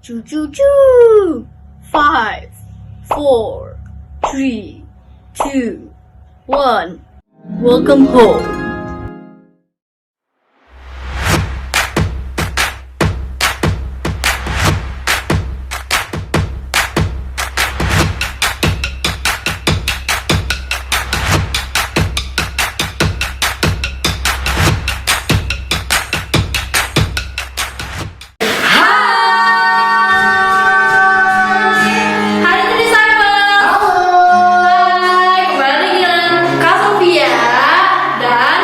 Choo choo choo. 5, 4, 3, 2, 1. Welcome home. Dan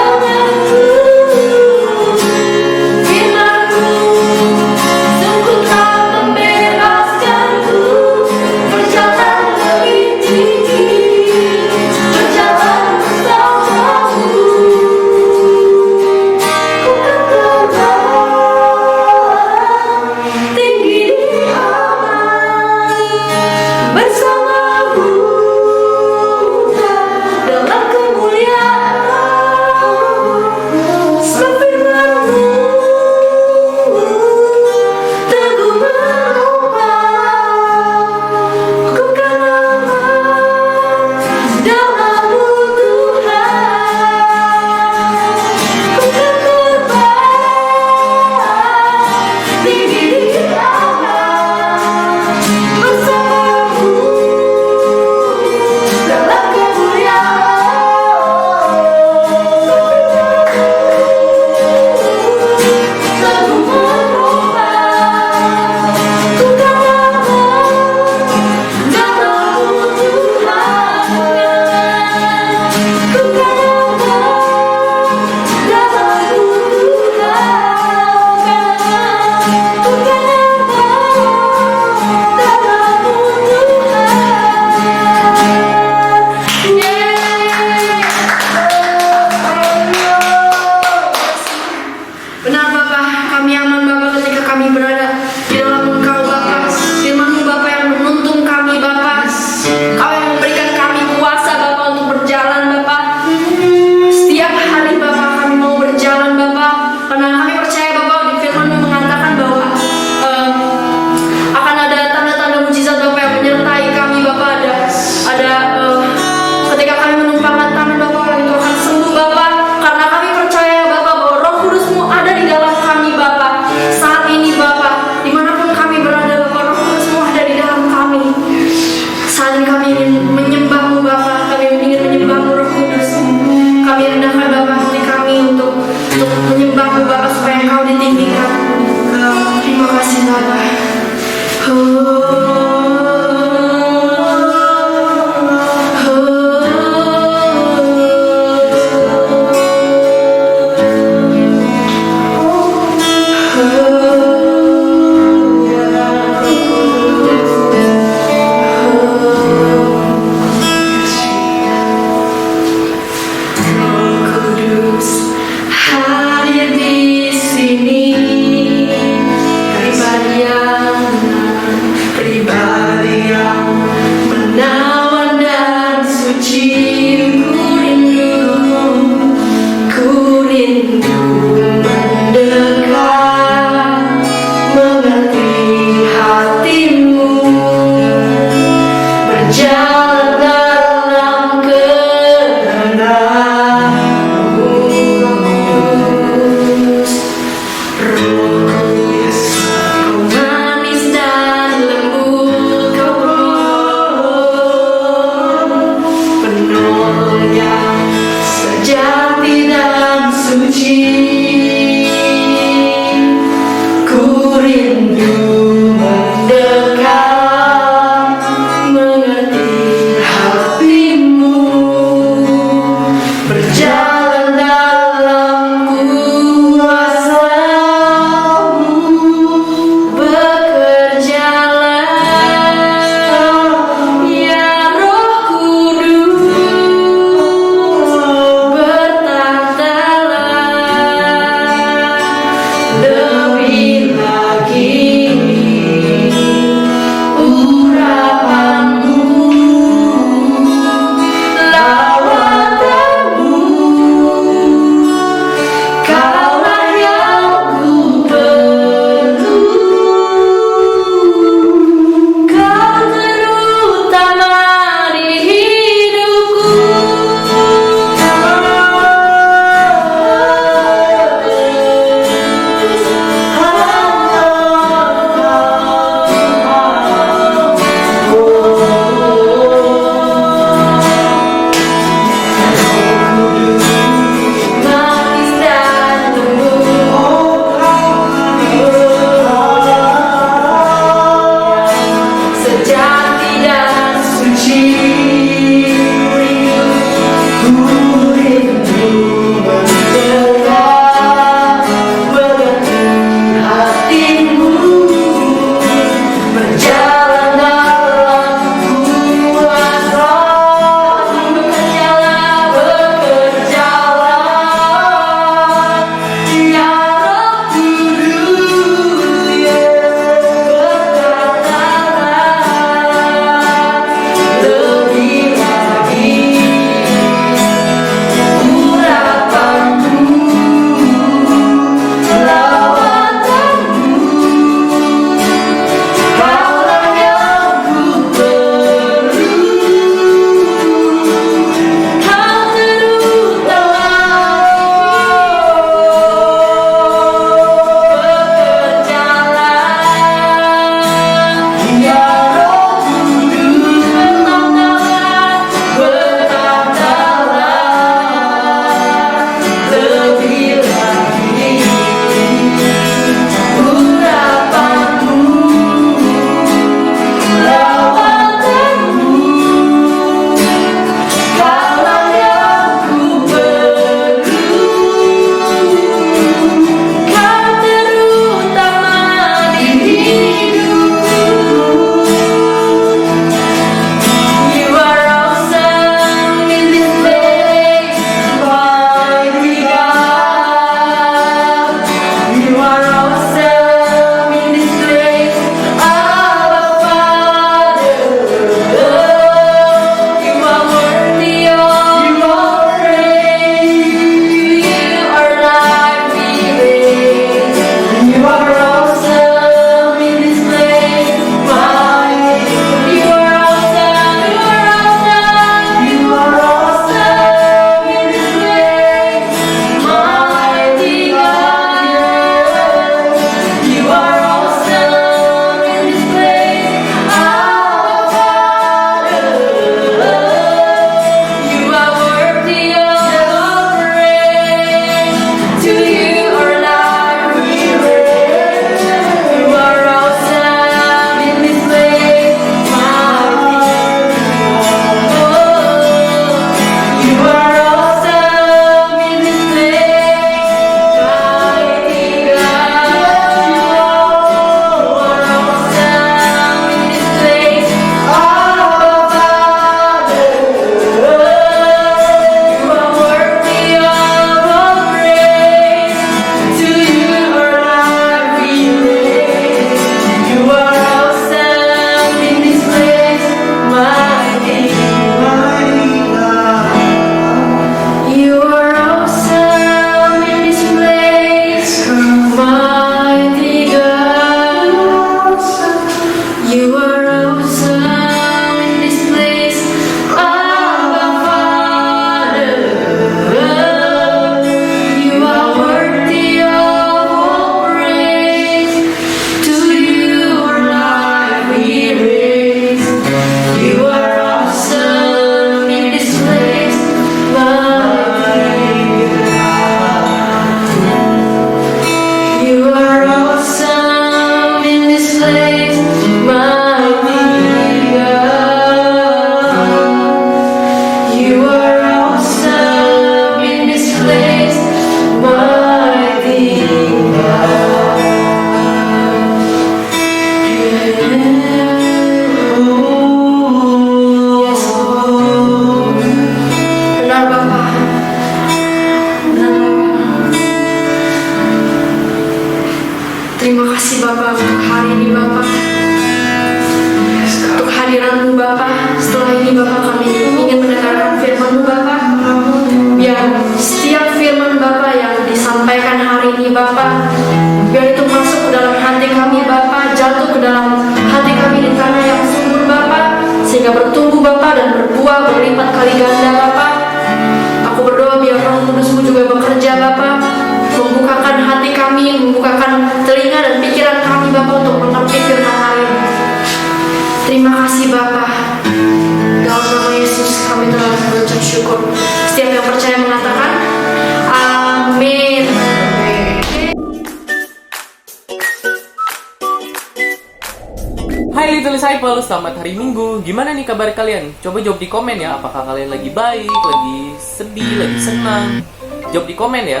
Hai Little Disciple, selamat hari Minggu. Gimana nih kabar kalian? Coba jawab di komen ya. Apakah kalian lagi baik, lagi sedih, lagi senang? Jawab di komen ya.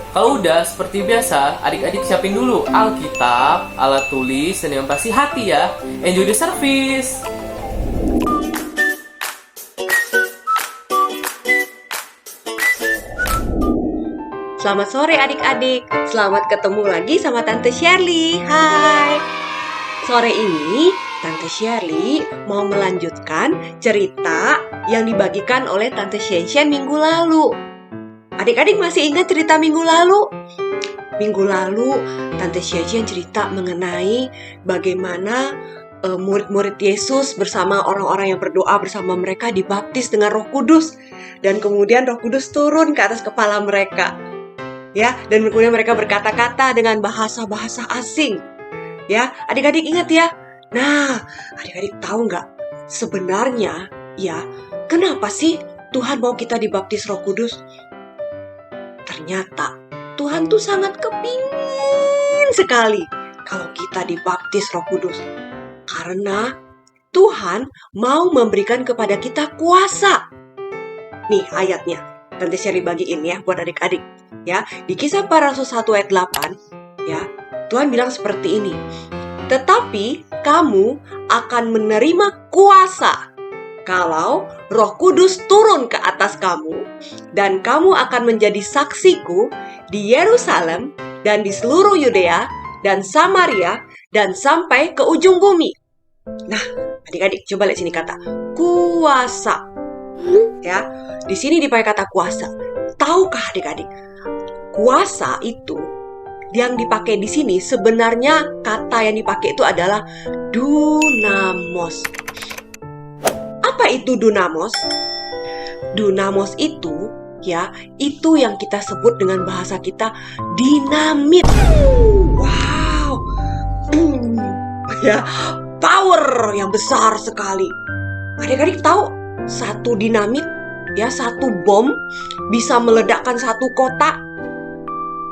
Kalau udah, seperti biasa, adik-adik siapin dulu Alkitab, alat tulis, dan yang pasti hati ya. Enjoy the service! Selamat sore adik-adik. Selamat ketemu lagi sama Tante Shirley. Hai. Sore ini Tante Shirley mau melanjutkan cerita yang dibagikan oleh Tante Shen minggu lalu. Adik-adik masih ingat cerita minggu lalu? Minggu lalu Tante Shen cerita mengenai bagaimana murid-murid Yesus bersama orang-orang yang berdoa bersama mereka dibaptis dengan Roh Kudus. Dan kemudian Roh Kudus turun ke atas kepala mereka. Ya, dan kemudian mereka berkata-kata dengan bahasa-bahasa asing. Ya, adik-adik ingat ya. Nah, adik-adik tahu nggak? Sebenarnya, ya, kenapa sih Tuhan mau kita dibaptis Roh Kudus? Ternyata Tuhan tuh sangat kepingin sekali kalau kita dibaptis Roh Kudus. Karena Tuhan mau memberikan kepada kita kuasa. Nih ayatnya, Tante Shirley bagiin ya buat adik-adik. Ya, di Kisah Para Rasul 1 ayat 8, ya, Tuhan bilang seperti ini. Tetapi kamu akan menerima kuasa kalau Roh Kudus turun ke atas kamu, dan kamu akan menjadi saksiku di Yerusalem dan di seluruh Yudea dan Samaria dan sampai ke ujung bumi. Nah, adik-adik coba lihat sini kata kuasa. Ya, di sini dipakai kata kuasa. Tahukah adik-adik? Kuasa itu yang dipakai di sini sebenarnya kata yang dipakai itu adalah dunamos. Apa itu dunamos? Dunamos itu ya, itu yang kita sebut dengan bahasa kita dinamit. Wow. Ya, power yang besar sekali. Adik-adik tahu satu dinamit ya, satu bom bisa meledakkan satu kota.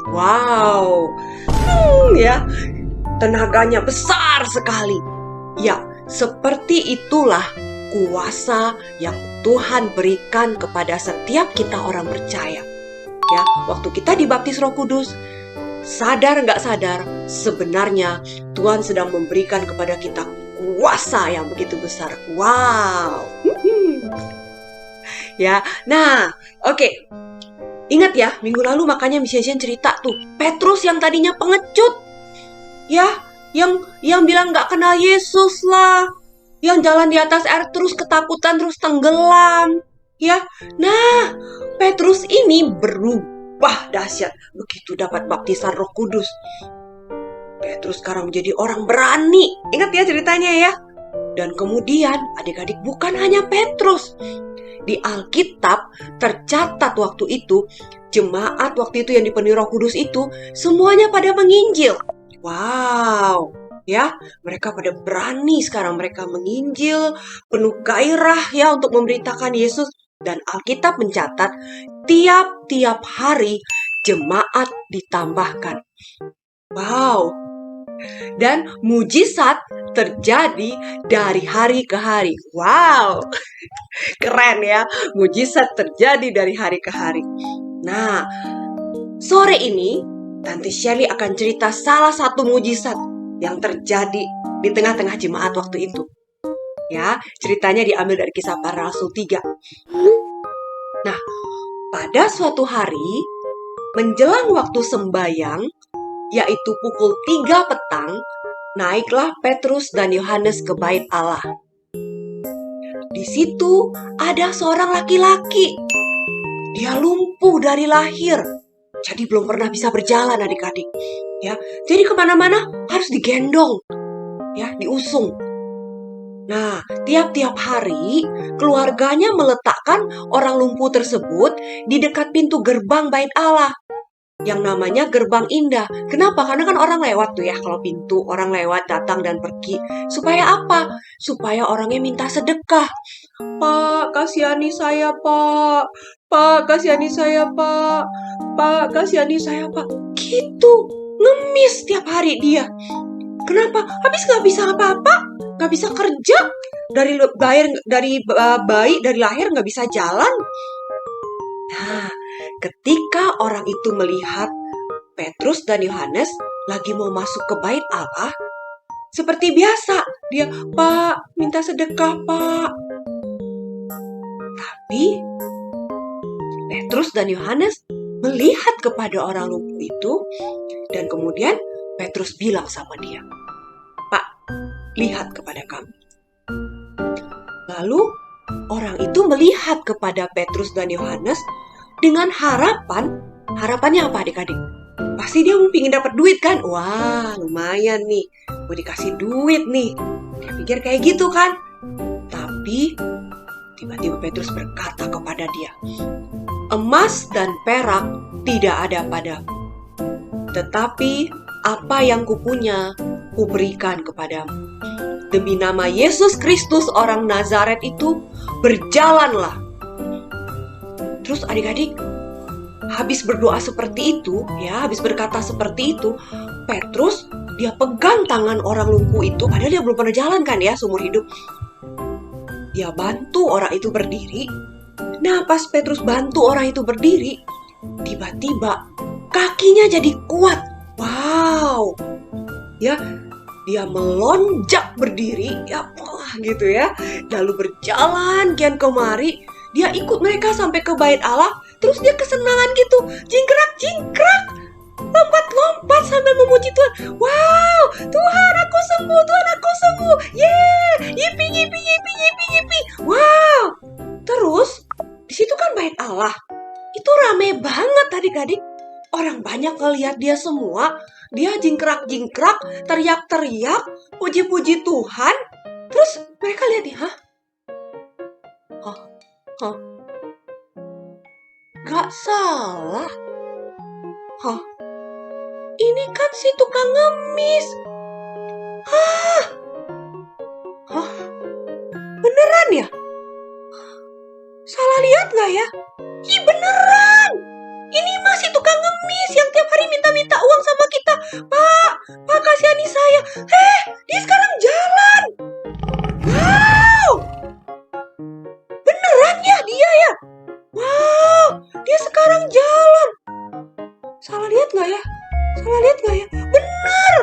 Wow, ya, tenaganya besar sekali. Ya, seperti itulah kuasa yang Tuhan berikan kepada setiap kita orang percaya. Ya, waktu kita dibaptis Roh Kudus, sadar nggak sadar, sebenarnya Tuhan sedang memberikan kepada kita kuasa yang begitu besar. Wow. Ya, nah, oke. Ingat ya, minggu lalu makanya Miss Shen cerita tuh, Petrus yang tadinya pengecut. Ya, yang bilang gak kenal Yesus lah. Yang jalan di atas air terus ketakutan, terus tenggelam. Ya, nah, Petrus ini berubah dahsyat begitu dapat baptisan Roh Kudus. Petrus sekarang menjadi orang berani. Ingat ya ceritanya ya. Dan kemudian adik-adik bukan hanya Petrus. Di Alkitab tercatat waktu itu, jemaat waktu itu yang dipenuhi Roh Kudus itu semuanya pada menginjil. Wow, ya, mereka pada berani sekarang, mereka menginjil, penuh gairah ya untuk memberitakan Yesus. Dan Alkitab mencatat tiap-tiap hari jemaat ditambahkan. Wow, dan mujizat terjadi dari hari ke hari. Wow, keren ya, mujizat terjadi dari hari ke hari. Nah, sore ini Tante Shirley akan cerita salah satu mujizat yang terjadi di tengah-tengah jemaat waktu itu. Ya, ceritanya diambil dari Kisah Para Rasul 3. Nah, pada suatu hari menjelang waktu sembahyang, yaitu pukul 3 petang, naiklah Petrus dan Yohanes ke bait Allah. Di situ ada seorang laki-laki. Dia lumpuh dari lahir, jadi belum pernah bisa berjalan adik-adik. Ya, jadi kemana-mana harus digendong, ya, diusung. Nah, tiap-tiap hari keluarganya meletakkan orang lumpuh tersebut di dekat pintu gerbang bait Allah, yang namanya Gerbang Indah. Kenapa? Karena kan orang lewat tuh ya, kalau pintu orang lewat datang dan pergi. Supaya apa? Supaya orangnya minta sedekah. Pak, kasihani saya, Pak. Pak, kasihani saya, Pak. Pak, kasihani saya, Pak. Gitu, ngemis tiap hari dia. Kenapa? Habis nggak bisa apa-apa, nggak bisa kerja, dari bayi dari lahir nggak bisa jalan. Nah, ketika orang itu melihat Petrus dan Yohanes lagi mau masuk ke bait Allah, seperti biasa, dia, "Pak, minta sedekah, Pak." Tapi Petrus dan Yohanes melihat kepada orang lumpuh itu, dan kemudian Petrus bilang sama dia, "Pak, lihat kepada kami." Lalu orang itu melihat kepada Petrus dan Yohanes dengan harapannya apa adik-adik? Pasti dia mau pingin dapat duit kan? Wah, lumayan nih, mau dikasih duit nih. Dia pikir kayak gitu kan? Tapi tiba-tiba Petrus berkata kepada dia, "Emas dan perak tidak ada padaku, tetapi apa yang kupunya kuberikan kepadamu. Demi nama Yesus Kristus orang Nazaret itu, berjalanlah." Terus adik-adik, habis berdoa seperti itu, habis berkata seperti itu, Petrus dia pegang tangan orang lumpuh itu, padahal dia belum pernah jalan kan ya seumur hidup. Dia bantu orang itu berdiri. Nah, pas Petrus bantu orang itu berdiri, tiba-tiba kakinya jadi kuat. Wow. Ya, dia melonjak berdiri, gitu ya. Lalu berjalan kian kemari, dia ikut mereka sampai ke bait Allah. Terus dia kesenangan gitu, jingkrak, lompat-lompat sambil memuji Tuhan. Wow, Tuhan aku sembuh, Tuhan aku sembuh. Yipi. Wow. Terus di situ kan bait Allah. Itu rame banget adik-adik. Orang banyak ngelihat dia semua. Dia jingkrak, teriak-teriak, puji-puji Tuhan. Terus mereka lihat dia, gak salah. Ini kan si tukang ngemis. Beneran ya? Salah lihat gak ya? Beneran. Ini masih tukang ngemis yang tiap hari minta-minta uang sama kita. Pak kasihani saya. Dia sekarang jalan. Wow. Beneran ya dia ya? Wow, dia sekarang jalan. Salah lihat gak ya? Bener,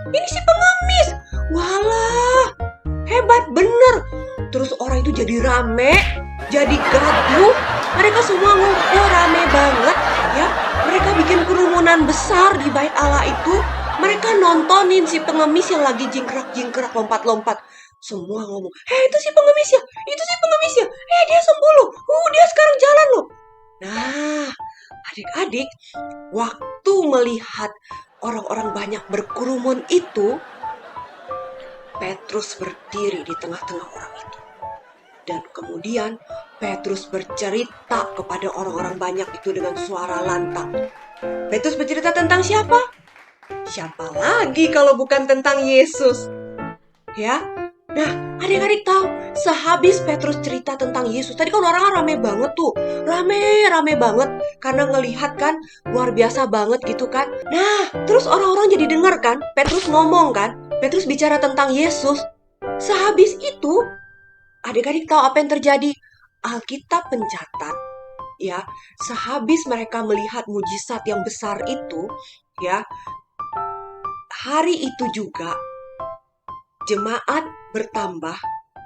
ini si pengemis. Walah, hebat bener. Terus orang itu jadi rame, jadi gaduh. Mereka semua ngumpul rame banget ya. Mereka bikin kerumunan besar di bait Allah itu. Mereka nontonin si pengemis yang lagi jingkrak, lompat-lompat. Semua ngomong, itu si pengemis ya, dia sembuh loh, dia sekarang jalan loh. Nah, adik-adik, waktu melihat orang-orang banyak berkerumun itu, Petrus berdiri di tengah-tengah orang itu. Dan kemudian Petrus bercerita kepada orang-orang banyak itu dengan suara lantang. Petrus bercerita tentang siapa? Siapa lagi kalau bukan tentang Yesus? Ya. Nah, adik-adik tahu, sehabis Petrus cerita tentang Yesus, tadi kan orang rame banget tuh. Rame banget. Karena ngelihat kan, luar biasa banget gitu kan. Nah, terus orang-orang jadi dengar kan, Petrus ngomong kan. Petrus bicara tentang Yesus. Sehabis itu, adik-adik tahu apa yang terjadi? Alkitab mencatat, ya, sehabis mereka melihat mujizat yang besar itu, ya, hari itu juga jemaat bertambah.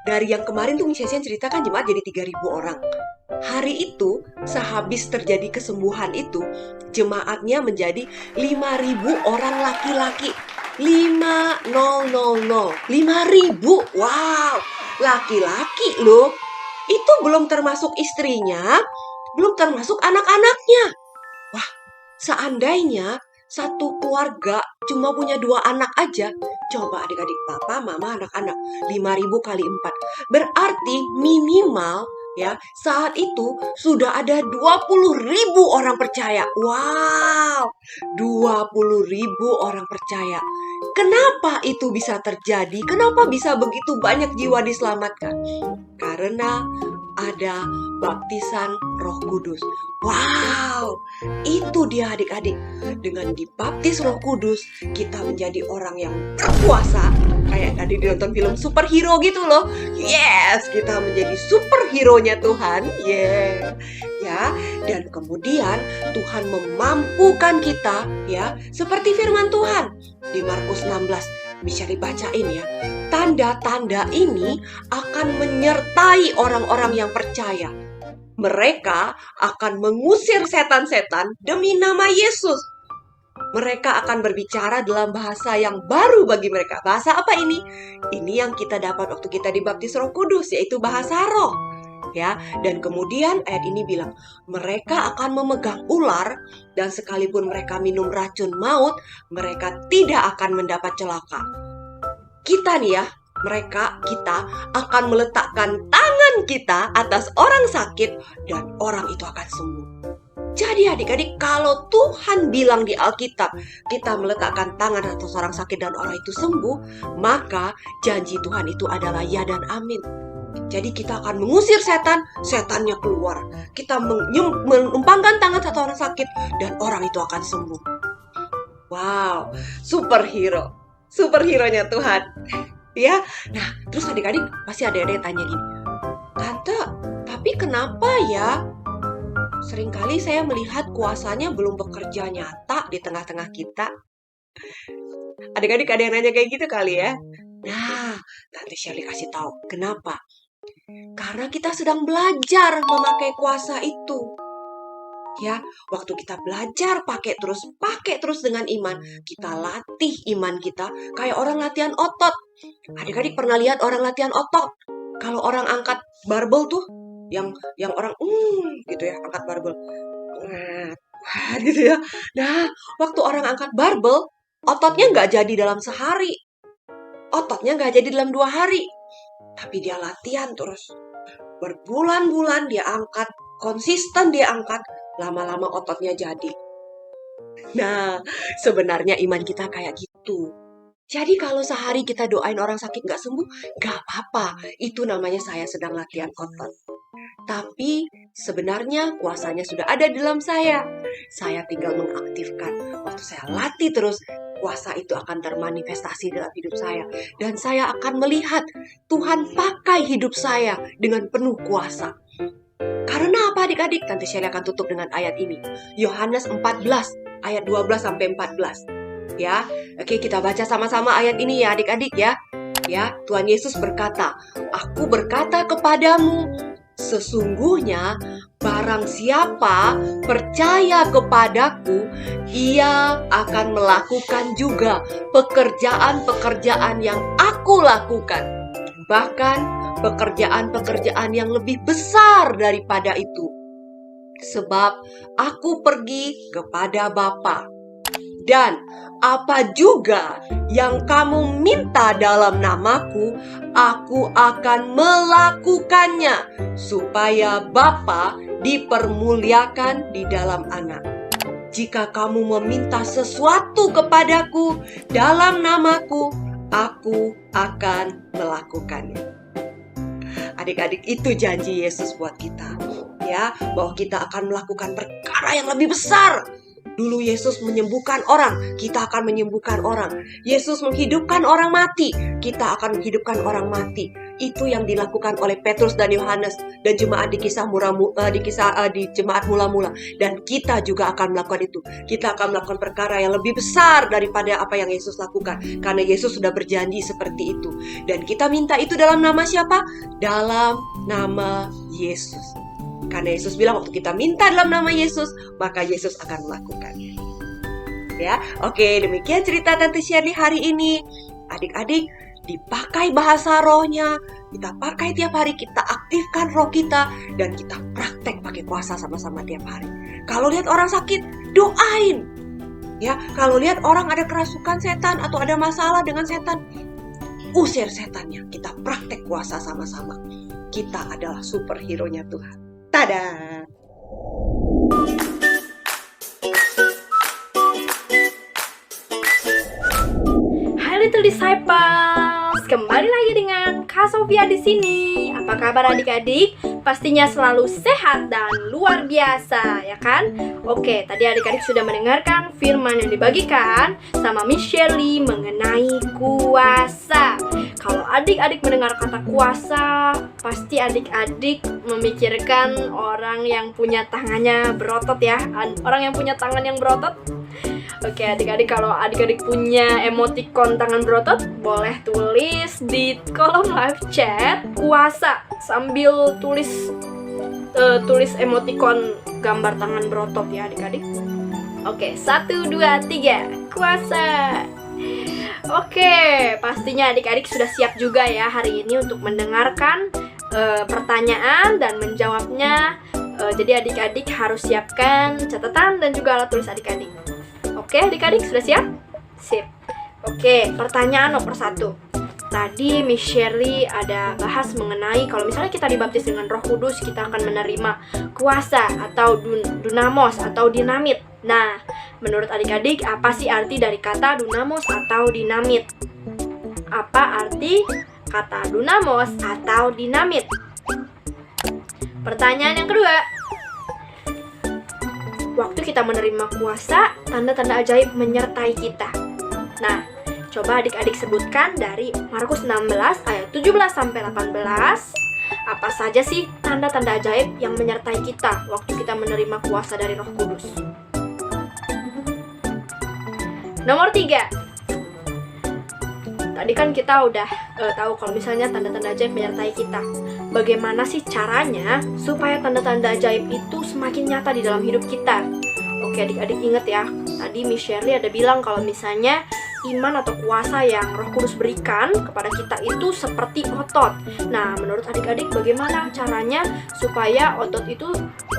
Dari yang kemarin tuh Miss ceritakan jemaat jadi 3.000 orang. Hari itu, sehabis terjadi kesembuhan itu, jemaatnya menjadi 5.000 orang laki-laki. 5.000. Wow, laki-laki loh. Itu belum termasuk istrinya, belum termasuk anak-anaknya. Wah, seandainya satu keluarga cuma punya 2 anak aja. Coba adik-adik, papa, mama, anak-anak. 5.000 kali 4. Berarti minimal ya saat itu sudah ada 20.000 orang percaya. Wow, 20.000 orang percaya. Kenapa itu bisa terjadi? Kenapa bisa begitu banyak jiwa diselamatkan? Karena ada baptisan Roh Kudus. Wow, itu dia adik-adik. Dengan dibaptis Roh Kudus, kita menjadi orang yang berkuasa. Kayak tadi nonton film superhero gitu loh. Yes, kita menjadi superhero-nya Tuhan. Yeah. Ya, dan kemudian Tuhan memampukan kita ya, seperti firman Tuhan di Markus 16. Bisa dibacain ya. Tanda-tanda ini akan menyertai orang-orang yang percaya. Mereka akan mengusir setan-setan demi nama Yesus. Mereka akan berbicara dalam bahasa yang baru bagi mereka. Bahasa apa ini? Ini yang kita dapat waktu kita dibaptis Roh Kudus, yaitu bahasa roh. Ya, dan kemudian ayat ini bilang, mereka akan memegang ular dan sekalipun mereka minum racun maut, mereka tidak akan mendapat celaka. Kita nih ya, kita akan meletakkan tangan kita atas orang sakit dan orang itu akan sembuh. Jadi adik-adik, kalau Tuhan bilang di Alkitab, kita meletakkan tangan atas orang sakit dan orang itu sembuh, maka janji Tuhan itu adalah ya dan amin. Jadi kita akan mengusir setan, setannya keluar. Kita menumpangkan tangan satu orang sakit dan orang itu akan sembuh. Wow, superhero. Superhero-nya Tuhan. Ya, nah terus adik-adik pasti ada yang tanya gini, Tante, tapi kenapa ya seringkali saya melihat kuasanya belum bekerja nyata di tengah-tengah kita? Adik-adik ada yang nanya kayak gitu kali ya. Nah, Tante Shirley kasih tahu kenapa. Karena kita sedang belajar memakai kuasa itu. Ya, waktu kita belajar pakai terus dengan iman, kita latih iman kita kayak orang latihan otot. Adik-adik pernah lihat orang latihan otot? Kalau orang angkat barbel tuh, yang orang gitu ya, angkat barbel. Gitu ya. Nah, waktu orang angkat barbel, ototnya nggak jadi dalam sehari. Ototnya nggak jadi dalam 2 hari. Tapi dia latihan terus. Berbulan-bulan dia angkat, konsisten dia angkat, lama-lama ototnya jadi. Nah, sebenarnya iman kita kayak gitu. Jadi kalau sehari kita doain orang sakit gak sembuh, gak apa-apa. Itu namanya saya sedang latihan otot. Tapi sebenarnya kuasanya sudah ada di dalam saya. Saya tinggal mengaktifkan. Waktu saya latih terus, kuasa itu akan termanifestasi dalam hidup saya. Dan saya akan melihat Tuhan pakai hidup saya dengan penuh kuasa. Karena apa adik-adik? Tante Shirley akan tutup dengan ayat ini. Yohanes 14 ayat 12 sampai 14. Ya, oke kita baca sama-sama ayat ini ya adik-adik ya. Ya, Tuhan Yesus berkata, "Aku berkata kepadamu, sesungguhnya barang siapa percaya kepadaku, ia akan melakukan juga pekerjaan-pekerjaan yang aku lakukan. Bahkan pekerjaan-pekerjaan yang lebih besar daripada itu. Sebab aku pergi kepada Bapa. Dan apa juga yang kamu minta dalam namaku, aku akan melakukannya, supaya Bapa dipermuliakan di dalam Anak. Jika kamu meminta sesuatu kepadaku dalam namaku, aku akan melakukannya." Adik-adik, itu janji Yesus buat kita. Ya, bahwa kita akan melakukan perkara yang lebih besar. Dulu Yesus menyembuhkan orang, kita akan menyembuhkan orang. Yesus menghidupkan orang mati, kita akan menghidupkan orang mati. Itu yang dilakukan oleh Petrus dan Yohanes dan jemaat di jemaat mula-mula. Dan kita juga akan melakukan itu. Kita akan melakukan perkara yang lebih besar daripada apa yang Yesus lakukan. Karena Yesus sudah berjanji seperti itu. Dan kita minta itu dalam nama siapa? Dalam nama Yesus. Karena Yesus bilang waktu kita minta dalam nama Yesus, maka Yesus akan melakukannya. Ya, oke, demikian cerita Tante Shirley hari ini. Adik-adik, dipakai bahasa rohnya, kita pakai tiap hari, kita aktifkan roh kita, dan kita praktek pakai kuasa sama-sama tiap hari. Kalau lihat orang sakit, doain. Ya, kalau lihat orang ada kerasukan setan atau ada masalah dengan setan, usir setannya. Kita praktek kuasa sama-sama. Kita adalah superhero-nya Tuhan. Tada! Disciples, kembali lagi dengan Kak Sofia di sini. Apa kabar adik-adik? Pastinya selalu sehat dan luar biasa, ya kan? Oke, tadi adik-adik sudah mendengarkan firman yang dibagikan sama Miss Shirley mengenai kuasa. Kalau adik-adik mendengar kata kuasa, pasti adik-adik memikirkan orang yang punya tangannya berotot ya. Orang yang punya tangan yang berotot. Oke adik-adik, kalau adik-adik punya emoticon tangan berotot, boleh tulis di kolom live chat kuasa sambil tulis emoticon gambar tangan berotot ya adik-adik. Oke, 1, 2, 3, kuasa. Oke, pastinya adik-adik sudah siap juga ya hari ini untuk mendengarkan pertanyaan dan menjawabnya. Jadi adik-adik harus siapkan catatan dan juga alat tulis adik-adik. Oke adik-adik, sudah siap? Sip. Oke, pertanyaan nomor 1. Tadi Miss Shirley ada bahas mengenai kalau misalnya kita dibaptis dengan Roh Kudus, kita akan menerima kuasa atau dunamos atau dinamit. Nah, menurut adik-adik apa sih arti dari kata dunamos atau dinamit? Apa arti kata dunamos atau dinamit? Pertanyaan yang kedua. Waktu kita menerima kuasa, tanda-tanda ajaib menyertai kita. Nah, coba adik-adik sebutkan dari Markus 16 ayat 17-18. Apa saja sih tanda-tanda ajaib yang menyertai kita waktu kita menerima kuasa dari Roh Kudus? Nomor 3. Tadi kan kita udah tahu kalau misalnya tanda-tanda ajaib menyertai kita. Bagaimana sih caranya supaya tanda-tanda ajaib itu semakin nyata di dalam hidup kita? Oke adik-adik, ingat ya, tadi Miss Shirley ada bilang kalau misalnya iman atau kuasa yang Roh Kudus berikan kepada kita itu seperti otot. Nah, menurut adik-adik bagaimana caranya supaya otot itu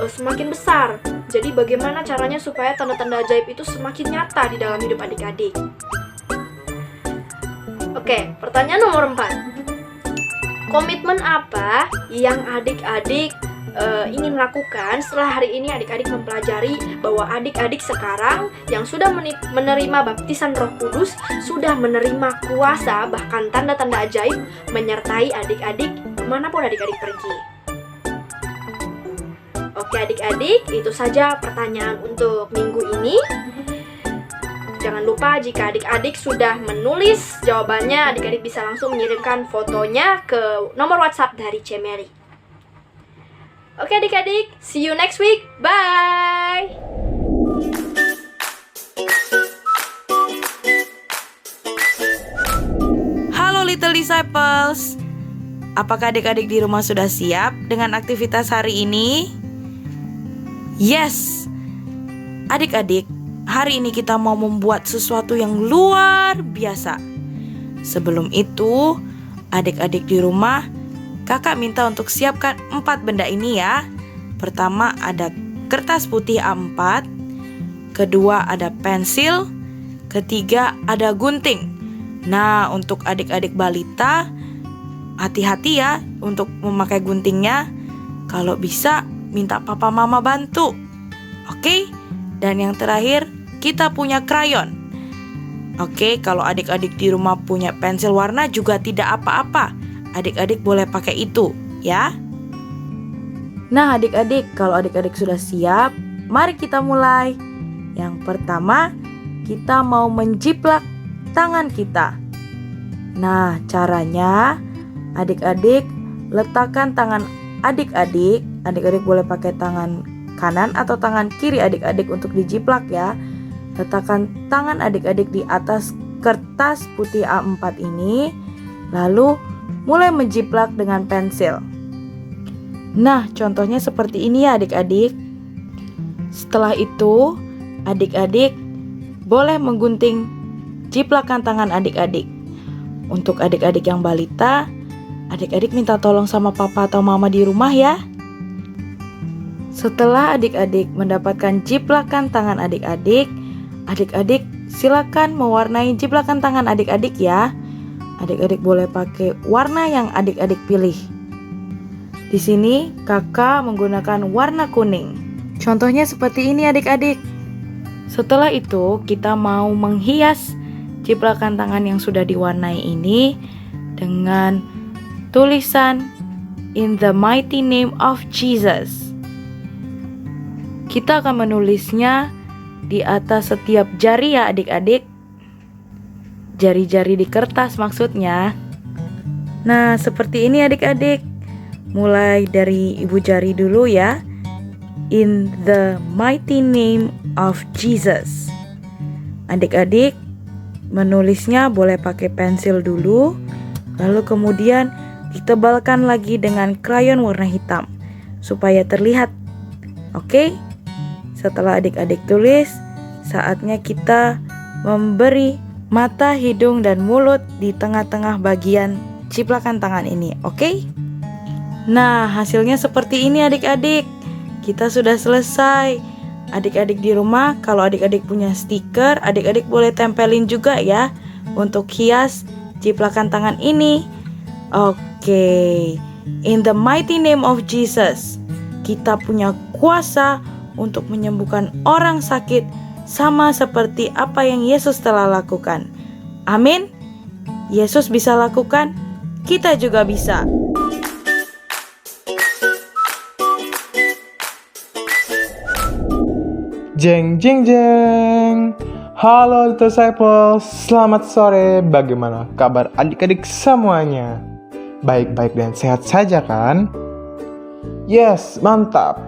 semakin besar? Jadi bagaimana caranya supaya tanda-tanda ajaib itu semakin nyata di dalam hidup adik-adik? Oke, pertanyaan nomor 4. Komitmen apa yang adik-adik ingin lakukan setelah hari ini adik-adik mempelajari bahwa adik-adik sekarang yang sudah menerima baptisan Roh Kudus, sudah menerima kuasa, bahkan tanda-tanda ajaib menyertai adik-adik kemanapun adik-adik pergi. Oke adik-adik, itu saja pertanyaan untuk minggu ini. Jangan lupa jika adik-adik sudah menulis jawabannya, adik-adik bisa langsung mengirimkan fotonya ke nomor WhatsApp dari Cemeli. Oke adik-adik, see you next week. Bye! Halo Little Disciples. Apakah adik-adik di rumah sudah siap dengan aktivitas hari ini? Yes. Adik-adik, hari ini kita mau membuat sesuatu yang luar biasa. Sebelum itu, adik-adik di rumah, kakak minta untuk siapkan 4 benda ini ya. Pertama ada kertas putih A4, kedua ada pensil, ketiga ada gunting. Nah, untuk adik-adik balita, hati-hati ya untuk memakai guntingnya. Kalau bisa, minta papa mama bantu. Oke? Dan yang terakhir, kita punya krayon. Oke, kalau adik-adik di rumah punya pensil warna juga tidak apa-apa. Adik-adik boleh pakai itu, ya. Nah, adik-adik, kalau adik-adik sudah siap, mari kita mulai. Yang pertama, kita mau menjiplak tangan kita. Nah, caranya adik-adik letakkan tangan adik-adik. Adik-adik boleh pakai tangan kanan atau tangan kiri adik-adik untuk dijiplak ya. Letakkan tangan adik-adik di atas kertas putih A4 ini, lalu mulai menjiplak dengan pensil. Nah, contohnya seperti ini ya adik-adik. Setelah itu, adik-adik boleh menggunting jiplakan tangan adik-adik. Untuk adik-adik yang balita, adik-adik minta tolong sama papa atau mama di rumah ya. Setelah adik-adik mendapatkan jiplakan tangan adik-adik, adik-adik silakan mewarnai jiplakan tangan adik-adik ya. Adik-adik boleh pakai warna yang adik-adik pilih. Di sini kakak menggunakan warna kuning. Contohnya seperti ini adik-adik. Setelah itu kita mau menghias ciplakan tangan yang sudah diwarnai ini dengan tulisan In the mighty name of Jesus. Kita akan menulisnya di atas setiap jari ya adik-adik. Jari-jari di kertas maksudnya. Nah, seperti ini adik-adik. Mulai dari ibu jari dulu ya. In the mighty name of Jesus. Adik-adik menulisnya boleh pakai pensil dulu, lalu kemudian ditebalkan lagi dengan krayon warna hitam supaya terlihat. Oke? Setelah adik-adik tulis, saatnya kita memberi mata, hidung, dan mulut di tengah-tengah bagian ciplakan tangan ini. Oke? Nah, hasilnya seperti ini adik-adik. Kita sudah selesai. Adik-adik di rumah, kalau adik-adik punya stiker, adik-adik boleh tempelin juga ya untuk hias ciplakan tangan ini. Oke. In the mighty name of Jesus, kita punya kuasa untuk menyembuhkan orang sakit sama seperti apa yang Yesus telah lakukan. Amin. Yesus bisa lakukan, kita juga bisa. Jeng jeng jeng. Halo Little Disciples, selamat sore. Bagaimana kabar adik-adik semuanya? Baik-baik dan sehat saja kan? Yes, mantap.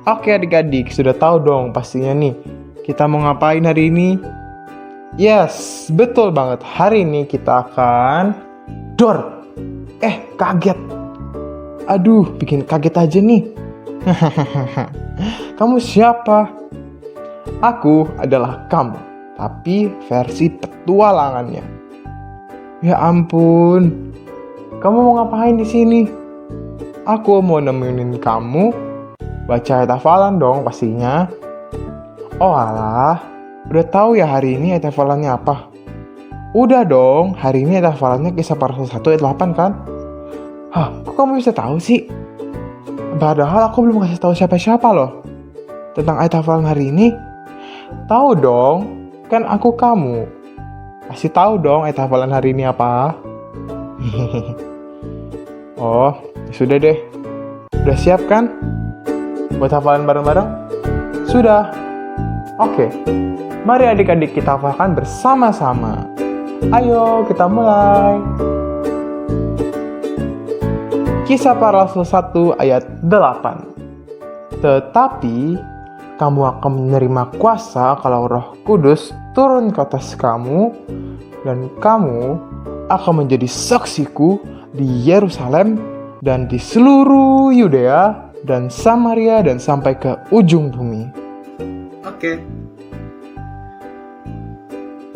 Oke adik-adik, sudah tahu dong pastinya nih kita mau ngapain hari ini? Yes, betul banget. Hari ini kita akan kaget. Aduh, bikin kaget aja nih. Kamu siapa? Aku adalah kamu, tapi versi petualangannya. Ya ampun, kamu mau ngapain di sini? Aku mau nemenin kamu baca ayat hafalan dong pastinya. Oh alah, udah tahu ya hari ini ayat hafalannya apa? Udah dong, hari ini ayat hafalannya Kisah Para Rasul 1 ayat 8 kan? Hah, kok kamu bisa tahu sih? Padahal aku belum kasih tahu siapa-siapa loh tentang ayat hafalan hari ini. Tahu dong, kan aku kamu. Kasih tahu dong ayat hafalan hari ini apa? Oh, sudah deh. Udah siap kan? Buat hafalan bareng-bareng? Sudah. Oke. Mari adik-adik kita hafalkan bersama-sama. Ayo kita mulai. Kisah Para Rasul 1 ayat 8. Tetapi kamu akan menerima kuasa kalau Roh Kudus turun ke atas kamu, dan kamu akan menjadi saksiku di Yerusalem dan di seluruh Yudea dan Samaria dan sampai ke ujung bumi. Oke.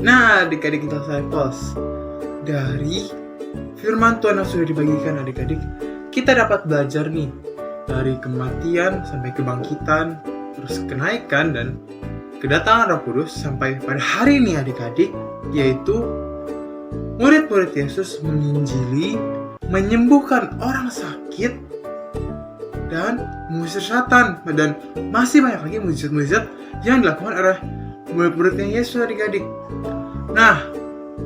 Nah, adik-adik kita Disciples, dari firman Tuhan yang sudah dibagikan adik-adik, kita dapat belajar nih dari kematian sampai kebangkitan, terus kenaikan dan kedatangan Roh Kudus sampai pada hari ini adik-adik, yaitu murid-murid Yesus menginjili, menyembuhkan orang sakit, dan mengusir setan, dan masih banyak lagi mujizat-mujizat yang dilakukan oleh murid-muridnya Yesus adik-adik. Nah,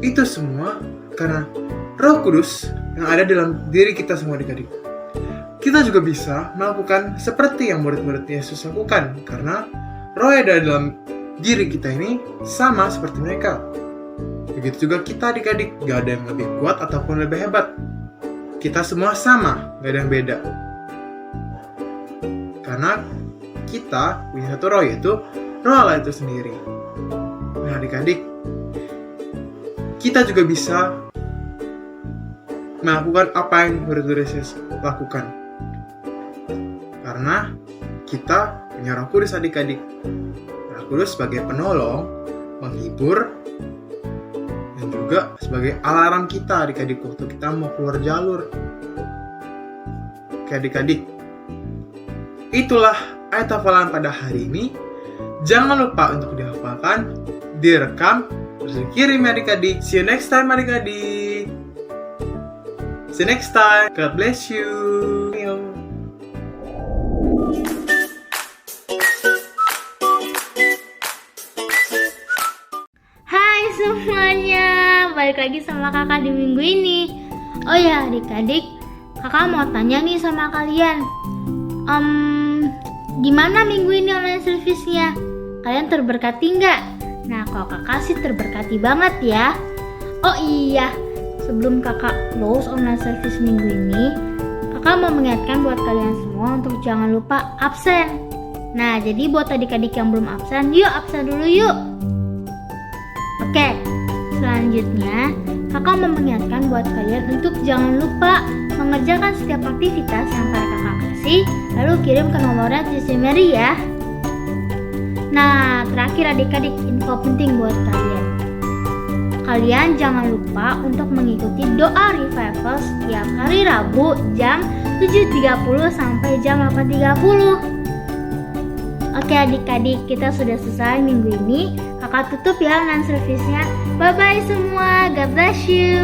itu semua karena Roh Kudus yang ada dalam diri kita semua adik-adik. Kita juga bisa melakukan seperti yang murid-murid Yesus lakukan, karena roh yang ada dalam diri kita ini sama seperti mereka. Begitu juga kita adik-adik, gak ada yang lebih kuat ataupun lebih hebat. Kita semua sama, gak ada yang beda. Karena kita punya satu roh, yaitu roh Allah itu sendiri. Nah adik-adik, kita juga bisa melakukan apa yang murid-murid Yesus lakukan. Karena kita punya Roh Kudus adik-adik. Roh Kudus sebagai penolong, menghibur, dan juga sebagai alarm kita adik-adik waktu kita mau keluar jalur. Oke adik-adik, itulah ayat hafalan pada hari ini. Jangan lupa untuk dihafalkan, direkam, terus dikirim adik-adik. See you next time adik-adik. See you next time. God bless you. Hai semuanya, balik lagi sama kakak di minggu ini. Oh ya adik-adik, kakak mau tanya nih sama kalian. Gimana minggu ini online service-nya? Kalian terberkati nggak? Nah, kalau kakak sih terberkati banget ya. Oh iya, sebelum kakak close online service minggu ini, kakak mau mengingatkan buat kalian semua untuk jangan lupa absen. Nah, jadi buat adik-adik yang belum absen, yuk absen dulu yuk. Oke, selanjutnya kakak mau mengingatkan buat kalian untuk jangan lupa mengerjakan setiap aktivitas yang kakak kasih, lalu kirim ke nomornya Cici Mary ya. Nah, terakhir adik-adik, info penting buat kalian. Kalian jangan lupa untuk mengikuti doa revival setiap hari Rabu jam 7.30 sampai jam 8.30. Oke adik-adik, kita sudah selesai minggu ini. Kakak tutup ya online service-nya. Bye-bye semua, God bless you.